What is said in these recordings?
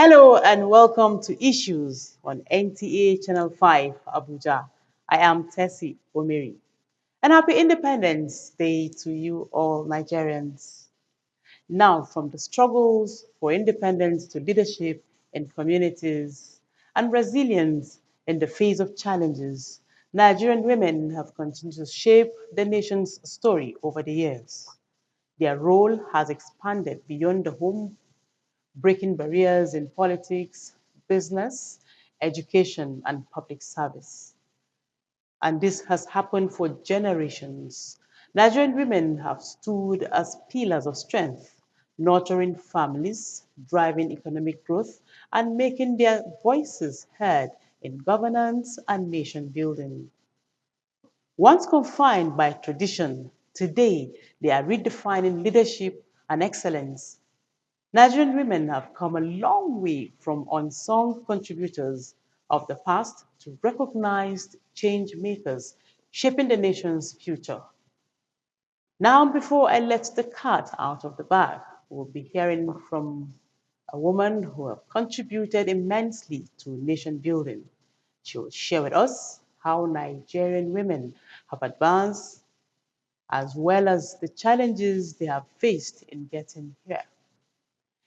Hello and welcome to Issues on NTA Channel 5, Abuja. I am Tessie Omeri. And happy Independence Day to you all Nigerians. Now, from the struggles for independence to leadership in communities and resilience in the face of challenges, Nigerian women have continued to shape the nation's story over the years. Their role has expanded beyond the home, breaking barriers in politics, business, education, and public service. And this has happened for generations. Nigerian women have stood as pillars of strength, nurturing families, driving economic growth, and making their voices heard in governance and nation building. Once confined by tradition, today they are redefining leadership and excellence. Nigerian women have come a long way from unsung contributors of the past to recognized change makers shaping the nation's future. Now, before I let the cat out of the bag, we'll be hearing from a woman who has contributed immensely to nation building. She will share with us how Nigerian women have advanced as well as the challenges they have faced in getting here.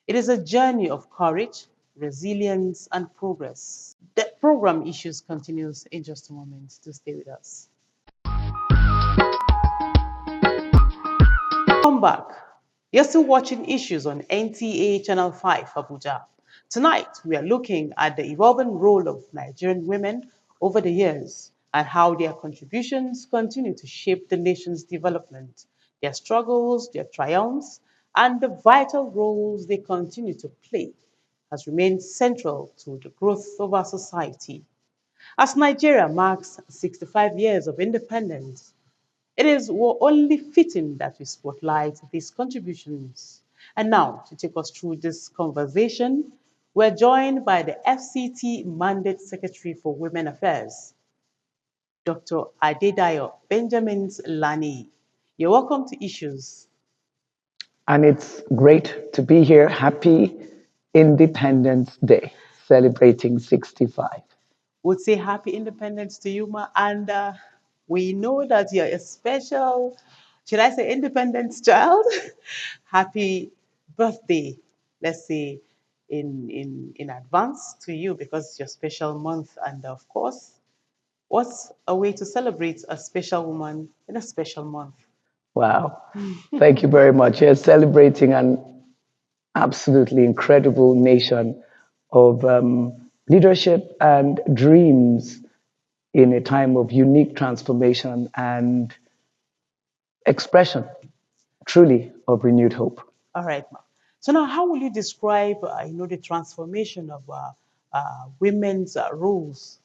It is a journey of courage, resilience, and progress. The program Issues continues in just a moment. To stay with us. Come back. You're still watching Issues on NTA Channel 5 Abuja. Tonight, we are looking at the evolving role of Nigerian women over the years and how their contributions continue to shape the nation's development, their struggles, their triumphs, and the vital roles they continue to play has remained central to the growth of our society. As Nigeria marks 65 years of independence, it is only fitting that we spotlight these contributions. And now, to take us through this conversation, we're joined by the FCT Mandate Secretary for Women Affairs, Dr. Adedayo Benjamin Lani. You're welcome to Issues. And it's great to be here. Happy Independence Day, celebrating 65. Would say happy independence to you, Ma. And we know that you're a special, should I say, independence child? Happy birthday, let's say, in advance to you because it's your special month. And of course, what's a way to celebrate a special woman in a special month? Wow. Thank you very much. Yes, celebrating an absolutely incredible nation of leadership and dreams in a time of unique transformation and expression, truly, of renewed hope. All right, Ma. So now, how will you describe, the transformation of women's roles,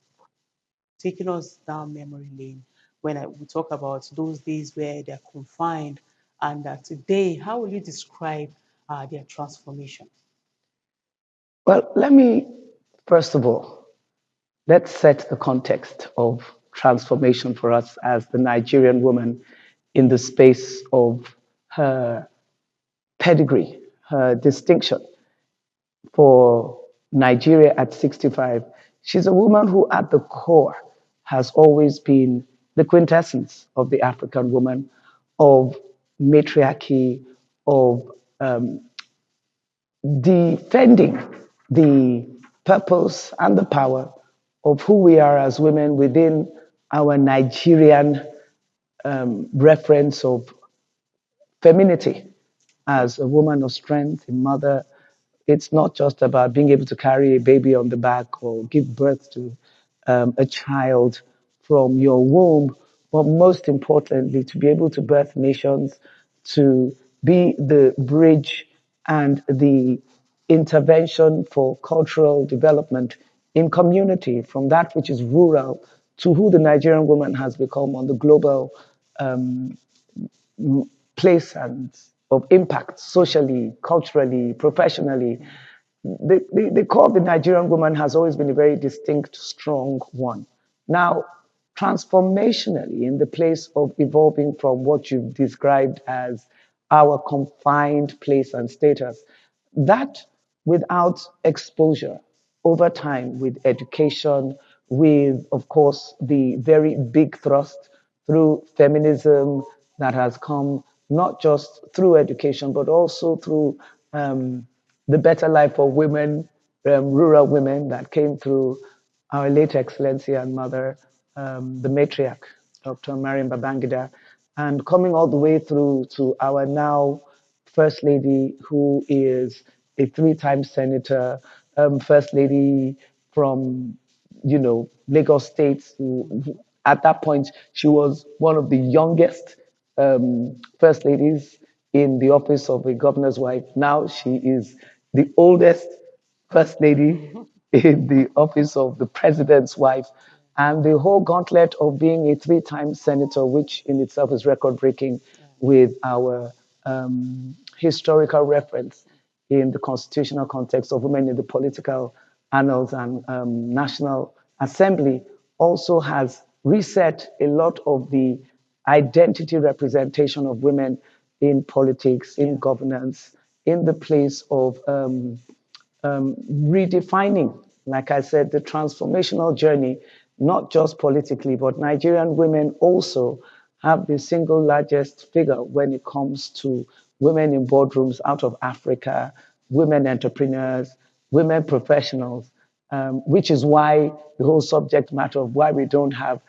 taking us down memory lane when we talk about those days where they're confined, and today, how will you describe their transformation? Well, let me, first of all, let's set the context of transformation for us as the Nigerian woman in the space of her pedigree, her distinction for Nigeria at 65. She's a woman who, at the core, has always been the quintessence of the African woman, of matriarchy, of defending the purpose and the power of who we are as women within our Nigerian reference of femininity as a woman of strength, a mother. It's not just about being able to carry a baby on the back or give birth to a child from your womb, but most importantly, to be able to birth nations, to be the bridge and the intervention for cultural development in community, from that which is rural to who the Nigerian woman has become on the global place and of impact socially, culturally, professionally. The core of the Nigerian woman has always been a very distinct, strong one. Now, transformationally, in the place of evolving from what you've described as our confined place and status, that without exposure over time with education, with, of course, the very big thrust through feminism that has come not just through education, but also through the better life for women, rural women that came through our late Excellency and Mother, the matriarch, Dr. Mariam Babangida, and coming all the way through to our now First Lady, who is a three-time senator, First Lady from, Lagos State. At that point, she was one of the youngest First Ladies in the office of a governor's wife. Now she is the oldest First Lady in the office of the President's wife, and the whole gauntlet of being a three-time senator, which in itself is record-breaking with our historical reference in the constitutional context of women in the political annals and National Assembly, also has reset a lot of the identity representation of women in politics, in governance, in the place of redefining, like I said, the transformational journey, not just politically, but Nigerian women also have the single largest figure when it comes to women in boardrooms out of Africa, women entrepreneurs, women professionals, which is why the whole subject matter of why we don't have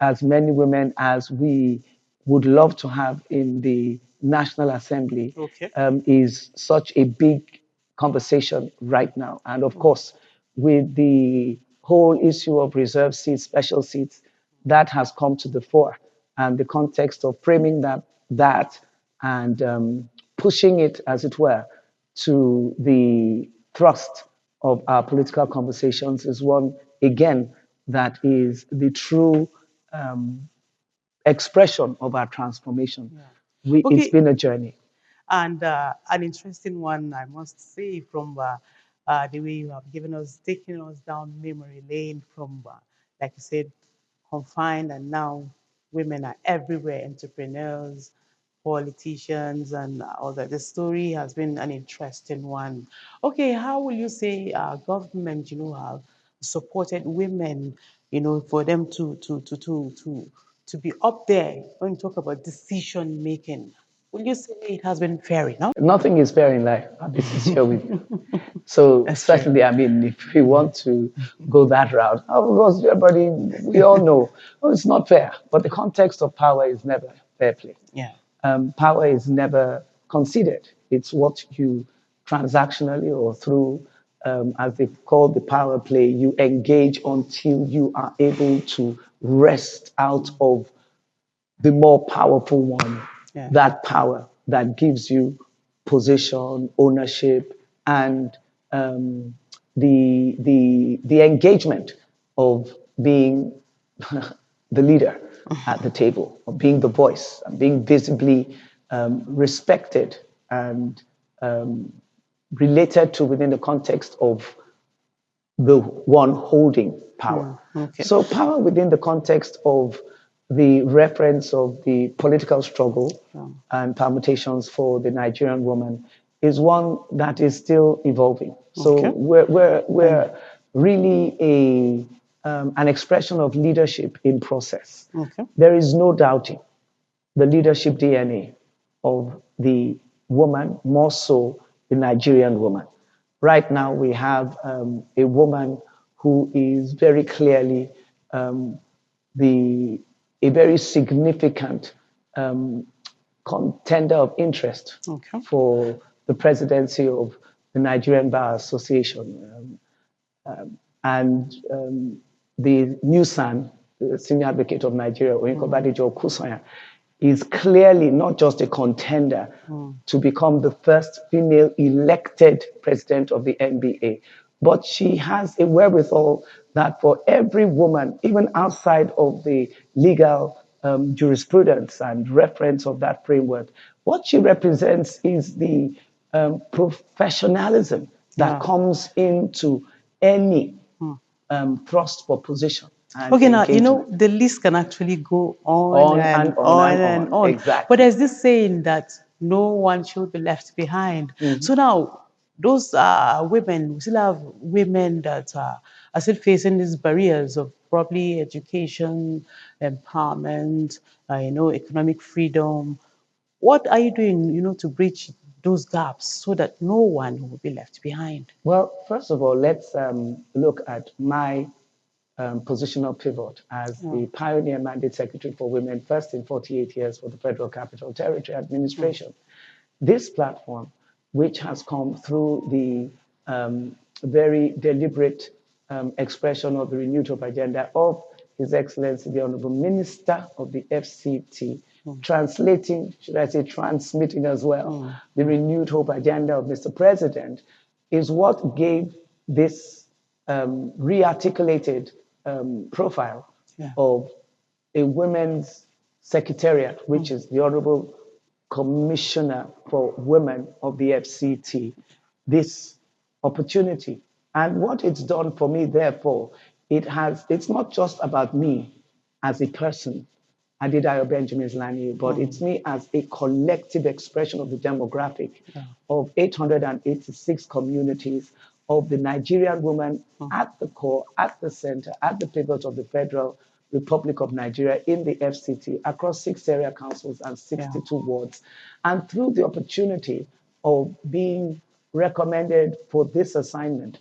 as many women as we would love to have in the National Assembly Okay. is such a big conversation right now. And of course, with the whole issue of reserve seats, special seats, that has come to the fore. And the context of framing that and pushing it, as it were, to the thrust of our political conversations is one, again, that is the true expression of our transformation. It's Okay. been a journey. And an interesting one, I must say, from the way you have given us, taking us down memory lane from, like you said, confined, and now women are everywhere, entrepreneurs, politicians, and all that. The story has been an interesting one. Okay, how will you say government, have supported women, for them to be up there when you talk about decision making? Will you say it has been fair enough? Nothing is fair in life. I'll be sincere with you. So That's true. certainly, I mean, if we want to go that route, of course, everybody, we all know, oh, it's not fair. But the context of power is never fair play. Yeah. Power is never conceded. It's what you transactionally or through, as they call the power play, you engage until you are able to wrest out of the more powerful one, Yeah. that power that gives you position, ownership, and the engagement of being the leader at the table, of being the voice, and being visibly respected and related to within the context of the one holding power. Okay. So, power within the context of the reference of the political struggle and permutations for the Nigerian woman is one that is still evolving. So, Okay. we're really an expression of leadership in process. Okay. There is no doubting the leadership DNA of the woman, more so the Nigerian woman. Right now, we have a woman who is very clearly the a very significant contender of interest Okay. for the presidency of the Nigerian Bar Association. And the new son, the senior advocate of Nigeria, Oyinka Badejo Kusanya, is clearly not just a contender to become the first female elected president of the NBA, but she has a wherewithal that for every woman, even outside of the legal jurisprudence and reference of that framework, what she represents is the professionalism that Yeah. comes into any thrust for position and Okay, now, engagement. the list can actually go on On and and on on and and on. on. But Exactly. there's this saying that no one should be left behind. So now, those women, we still have women that are still facing these barriers of probably education, empowerment, economic freedom. What are you doing, to bridge those gaps so that no one will be left behind? Well, first of all, let's look at my positional pivot as Yeah. the pioneer mandate secretary for women, first in 48 years for the Federal Capital Territory Administration. This platform, which has come through the very deliberate expression of the renewed hope agenda of His Excellency, the Honorable Minister of the FCT, translating, should I say, transmitting as well, the renewed hope agenda of Mr. President, is what gave this re-articulated profile Yeah. of a women's secretariat, which is the Honorable Commissioner for Women of the FCT, this opportunity. And what it's done for me, therefore, it's not just about me as a person, Adedayo Benjamin Lani, but it's me as a collective expression of the demographic of 886 communities of the Nigerian woman at the core, at the center, at the pivot of the Federal Republic of Nigeria in the FCT across 6 area councils and 62 wards. And through the opportunity of being recommended for this assignment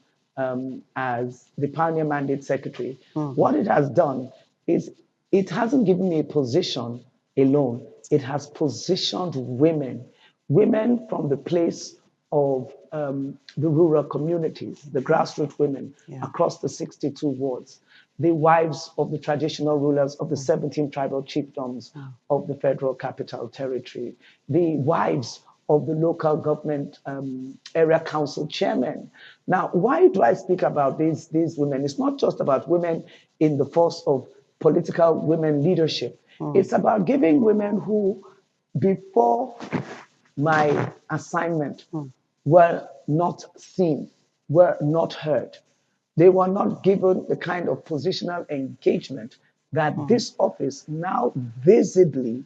as the Pioneer Mandate Secretary, what it has done is it hasn't given me a position alone. It has positioned women from the place of the rural communities, the grassroots women across the 62 wards, the wives of the traditional rulers of the 17 tribal chiefdoms of the Federal Capital Territory, the wives of the local government area council chairmen. Now, why do I speak about these women? It's not just about women in the force of political women leadership. It's about giving women who, before my assignment, were not seen, were not heard. They were not given the kind of positional engagement that this office now visibly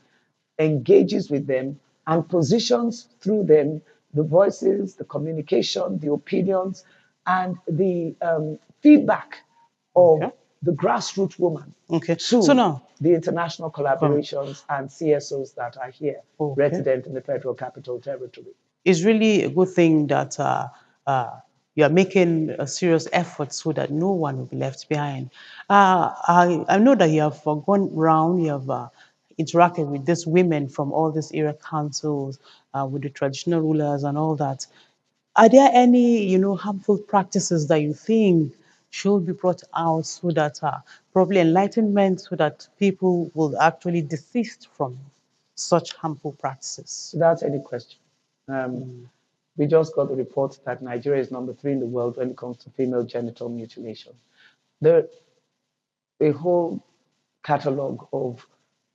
engages with them and positions through them the voices, the communication, the opinions, and the feedback of the grassroots woman Okay. to So now, the international collaborations and CSOs that are here, resident in the Federal Capital Territory. it's really a good thing that you are making a serious effort so that no one will be left behind. I know that you have gone round, you have interacted with these women from all these area councils, with the traditional rulers and all that. Are there any, harmful practices that you think should be brought out so that probably enlightenment, so that people will actually desist from such harmful practices? Without any question. We just got the report that Nigeria is number 3 in the world when it comes to female genital mutilation. There a whole catalog of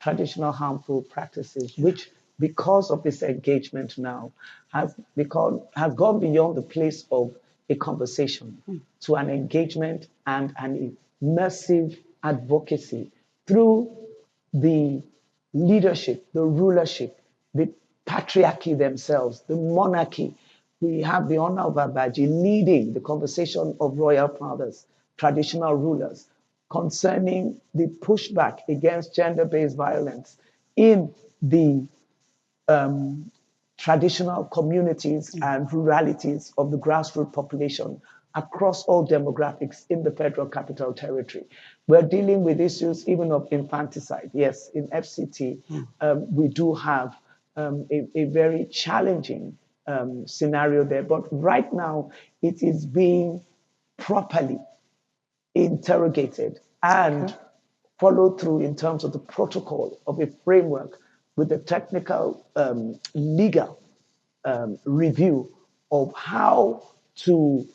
traditional harmful practices, which, because of this engagement now, has gone beyond the place of a conversation to an engagement and an immersive advocacy through the leadership, the rulership, the patriarchy themselves, the monarchy. We have the honor of Abaji leading the conversation of royal fathers, traditional rulers, concerning the pushback against gender-based violence in the traditional communities and ruralities of the grassroots population across all demographics in the Federal Capital Territory. We're dealing with issues even of infanticide. Yes, in FCT, we do have a very challenging scenario there, but right now it is being properly interrogated and followed through in terms of the protocol of a framework with the technical legal review of how to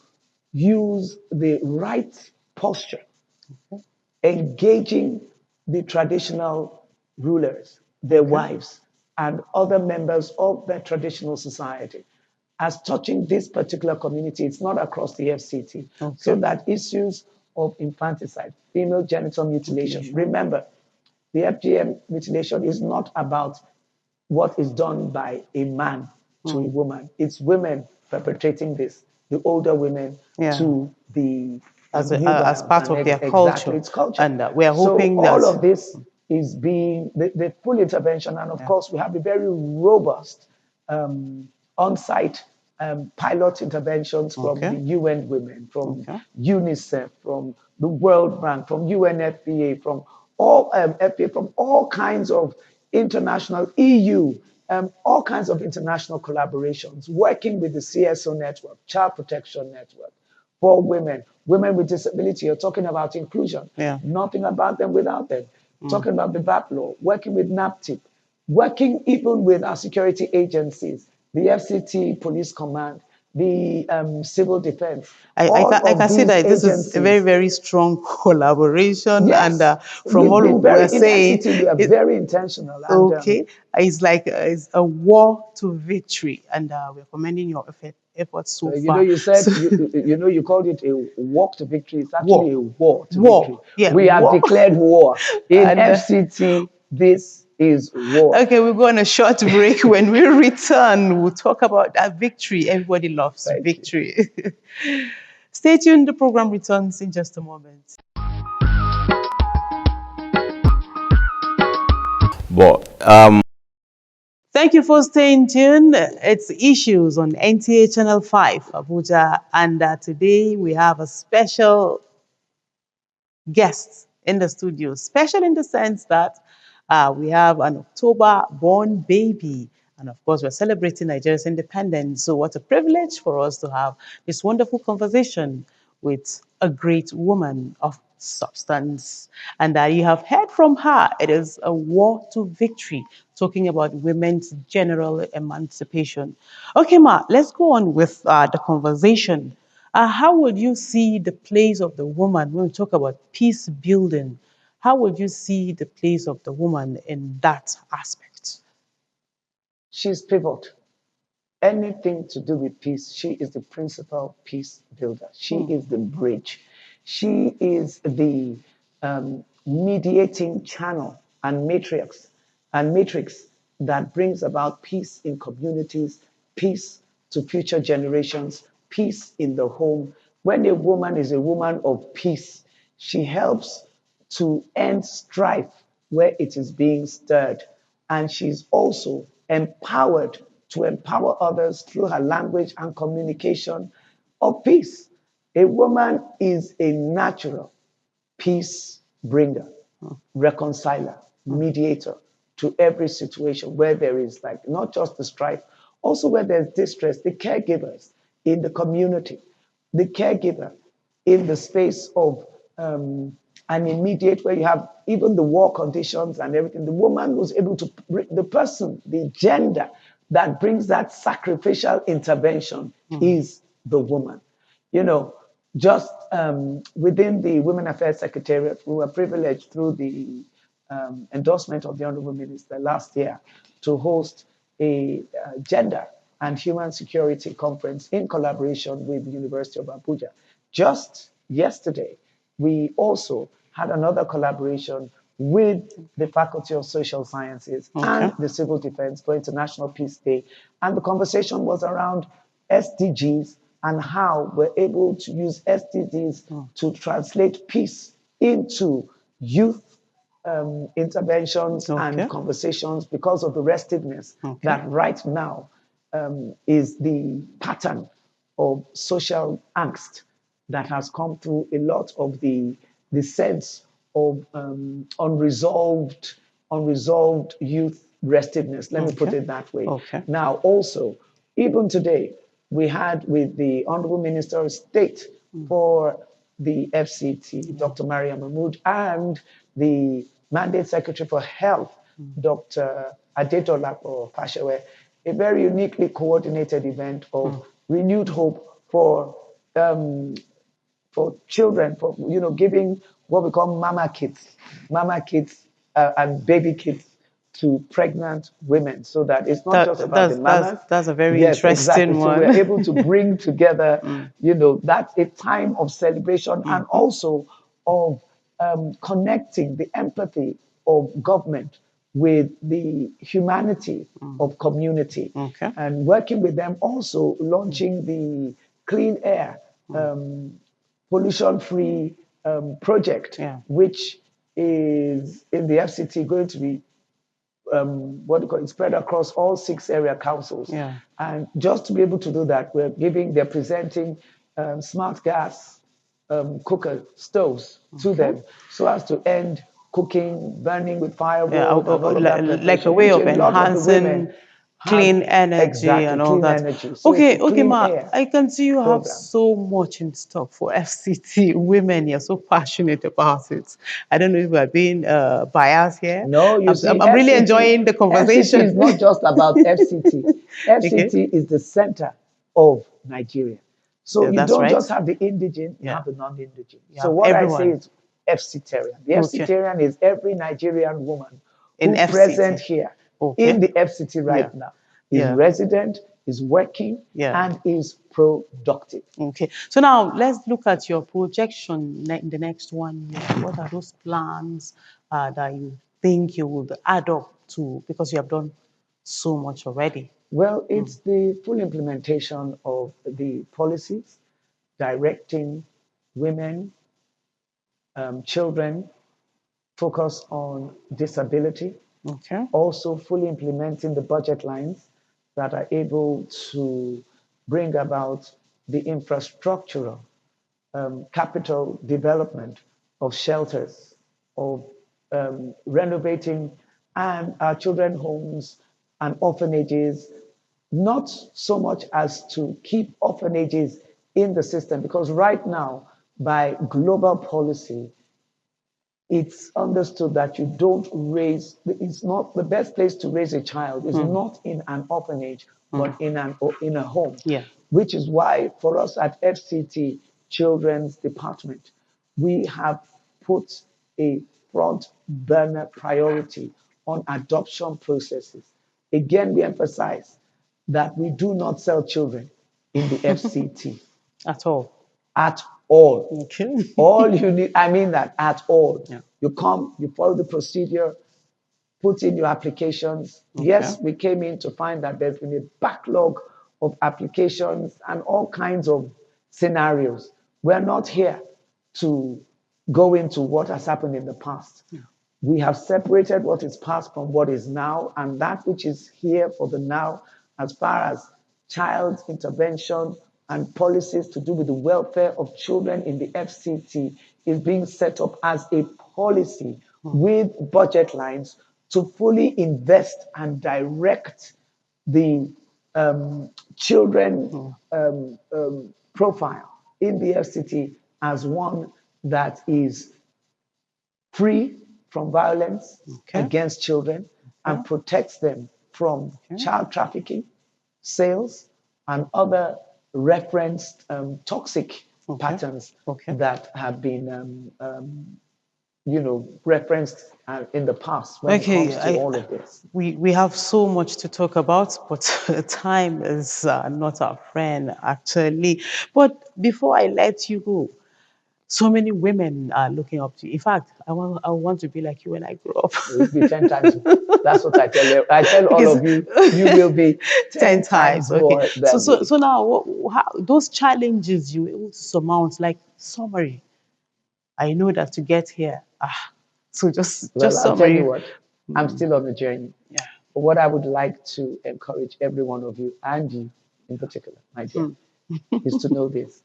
use the right posture, engaging the traditional rulers, their wives, and other members of their traditional society as touching this particular community. It's not across the FCT. So that issues of infanticide, female genital mutilation. Remember, the FGM mutilation is not about what is done by a man to a woman. It's women perpetrating this, the older women Yeah. to the As as nubiles, part and of their exactly culture, its culture. and we are So hoping all that. of this is being the full intervention, and of Yeah. course we have a very robust on-site pilot interventions from Okay. the UN Women, from Okay. UNICEF, from the World Bank, from UNFPA, from all FPA, from all kinds of international EU, all kinds of international collaborations, working with the CSO network, Child Protection Network, for women, women with disability. You're talking about inclusion, Yeah. nothing about them without them. Talking about the VAP law, working with NAPTIP, working even with our security agencies, the FCT Police Command, the Civil Defense, all I of can see these that this is a very, agencies. very strong collaboration, and Yes, from we've all been we very, are in saying, FCT, we are it, very intentional. And okay, it's like it's a war to victory, and we're commending your efforts so you know, far. you said, So, you know, you called it a walk to victory. It's actually war, a war to victory. war, yeah, We have war, declared war. In and FCT, this is war. okay, we'll go on a short break. When we return, we'll talk about that victory. Everybody loves Thank you. victory. Stay tuned. The program returns in just a moment. But Thank you for staying tuned. It's Issues on NTA Channel 5, Abuja. And today we have a special guest in the studio. Special in the sense that we have an October born baby. And of course, we're celebrating Nigeria's independence. So, what a privilege for us to have this wonderful conversation with a great woman of substance. And you have heard from her. It is a war to victory, talking about women's general emancipation. Okay, Ma, let's go on with the conversation. How would you see the place of the woman when we talk about peace building? How would you see the place of the woman in that aspect? She's pivot. Anything to do with peace, she is the principal peace builder. She is the bridge. She is the mediating channel and matrix that brings about peace in communities, peace to future generations, peace in the home. When a woman is a woman of peace, she helps to end strife where it is being stirred. And she's also empowered to empower others through her language and communication of peace. A woman is a natural peace bringer, reconciler, mediator to every situation where there is like not just the strife, also where there's distress, the caregivers in the community, the caregiver in the space of an immediate where you have even the war conditions and everything. The woman was able to, the person, the gender that brings that sacrificial intervention is the woman. You know, just within the Women Affairs Secretariat, we were privileged through the endorsement of the Honorable Minister last year to host a gender and human security conference in collaboration with the University of Abuja. Just yesterday, we also had another collaboration with the Faculty of Social Sciences Okay. and the Civil Defense for International Peace Day. And the conversation was around SDGs and how we're able to use SDGs to translate peace into youth interventions Okay. and conversations because of the restiveness Okay. that right now is the pattern of social angst that has come through a lot of the sense of unresolved youth restiveness. Let me put Okay. it that way. Okay. Now, also, even today, we had with the Honorable Minister of State for the FCT, Dr. Maria Mahmood, and the Mandate Secretary for Health, Dr. Adedolapo Fashewe, a very uniquely coordinated event of renewed hope for children, for giving what we call mama kits and baby kits to pregnant women, so that it's not just about the mamas. That's a very Yes, exactly. interesting So we're one. able to bring together, that's a time of celebration and also of connecting the empathy of government with the humanity of community, Okay. and working with them also launching the clean air, pollution-free project, Yeah. which is in the FCT going to be what do you call it, spread across all 6 area councils. Yeah. And just to be able to do that, they're presenting smart gas cooker stoves to Okay. them so as to end cooking, burning with Yeah, firewood, and all of that like a preparation, way which of a lot of the enhancing women have clean energy exactly and all clean that. energy. So it's a Okay, okay, clean Ma, air I can see you have program. so much in stock for FCT women. You're so passionate about it. I don't know if we're being biased here. No, you see, I'm really enjoying the FCT is conversation. not just about FCT. Okay, FCT is the center of Nigeria. So yeah, you that's don't right. just have the indigent, you Yeah, have the non-indigent. you So have what I say everyone. is FCTarian. The Okay, FCTarian is every Nigerian woman in who present FCT. here in Okay, the FCT yeah, right now is yeah, resident, is working, yeah. and is productive. Okay, so now let's look at your projection in the next 1 year. What are those plans that you think you would add up to because you have done so much already? Well, it's the full implementation of the policies directing women, children, focus on disability, Okay, also fully implementing the budget lines that are able to bring about the infrastructural capital development of shelters, of renovating and our children homes and orphanages, not so much as to keep orphanages in the system, because right now, by global policy, it's understood that you don't raise, it's not the best place to raise a child is not in an orphanage, but in a home, yeah, which is why for us at FCT Children's Department, we have put a front burner priority on adoption processes. Again, we emphasize that we do not sell children in the FCT at all. at all. Okay, All you need, I mean that at all. yeah, You come, you follow the procedure, put in your applications. okay, Yes, we came in to find that there's been a backlog of applications and all kinds of scenarios. We're not here to go into what has happened in the past. We have separated what is past from what is now, and that which is here for the now, as far as child intervention and policies to do with the welfare of children in the FCT, is being set up as a policy with budget lines to fully invest and direct the children profile in the FCT as one that is free from violence okay, against children okay, and protects them from okay, child trafficking, sales, and other referenced toxic okay, patterns okay. that have been, referenced in the past when it Okay, comes to all of this. we have so much to talk about, but time is not our friend actually. But before I let you go, so many women are looking up to you. In fact, I want to be like you when I grow up. You'll be 10 times. That's what I tell you. I tell all Because of you, you will be 10 10 times, times okay. more So than so me. so now how, those challenges you were able to surmount, like summary. I know that to get here. So Well, just I'll tell you summary. what, I'm still on the journey. Yeah. But what I would like to encourage every one of you, and you in particular, my dear, is to know this.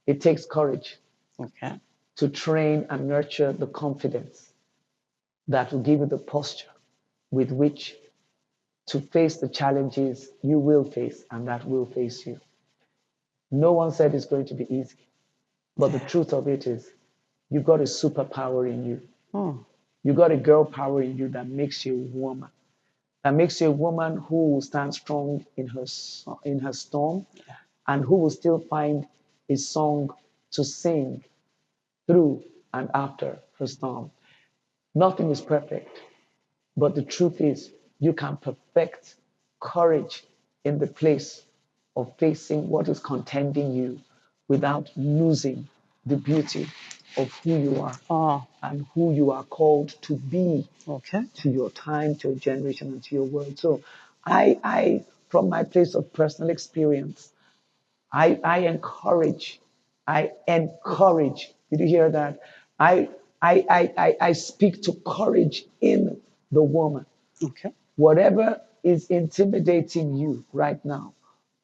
It takes courage Okay. to train and nurture the confidence that will give you the posture with which to face the challenges you will face and that will face you. No one said it's going to be easy, but the Yeah. truth of it is, you've got a superpower in you. Hmm. You've got a girl power in you that makes you a woman. That makes you a woman who will stand strong in her storm, and who will still find a song to sing through and after her storm. Nothing is perfect, but the truth is, you can perfect courage in the place of facing what is contending you without losing the beauty of who you are Oh, and who you are called to be okay. to your time, to your generation, and to your world. So from my place of personal experience, I encourage, did you hear that? I, I speak to courage in the woman. Okay. Whatever is intimidating you right now,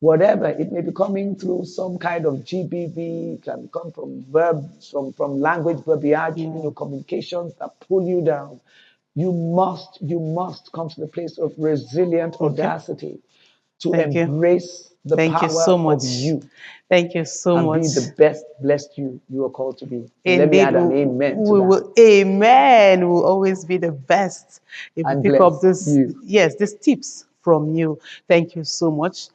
whatever, it may be coming through some kind of GBV, can come from verbs, from language verbiage, Mm, communications that pull you down. You must come to the place of resilient okay. audacity to Thank you. embrace the Thank you power so of much. you Thank you so and much. be the best blessed you are called to be. And let me Indeed, add an amen to we that. will, amen, will always be the best if we And pick up bless this, you. yes, these tips from you. Thank you so much.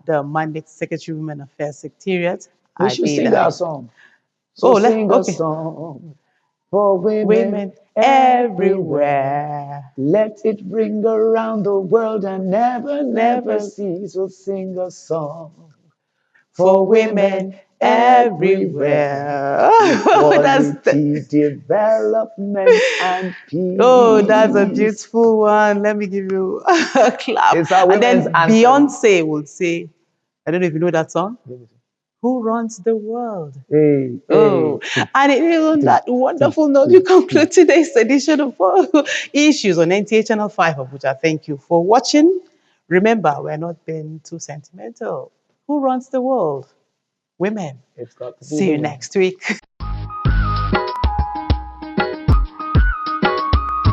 The Mandate Secretary Women Affairs Secretariat, We should sing Adela. our song. So Oh, sing a okay. song for women Women everywhere. everywhere. Let it ring around the world and never, never Never cease. So sing a song for for women women everywhere. everywhere. That's Equality, development, and oh, that's a peace. beautiful one. Let me give you a clap. It's our And women's then anthem. Beyonce would say, I don't know if you know that song. Who runs the world? Hey, hey. Oh, and on that wonderful note, you conclude today's edition of Issues on NTA Channel 5 Abuja. Thank you for watching. Remember, we're not being too sentimental. Who runs the world? Women. It's got to be See the you women. next week.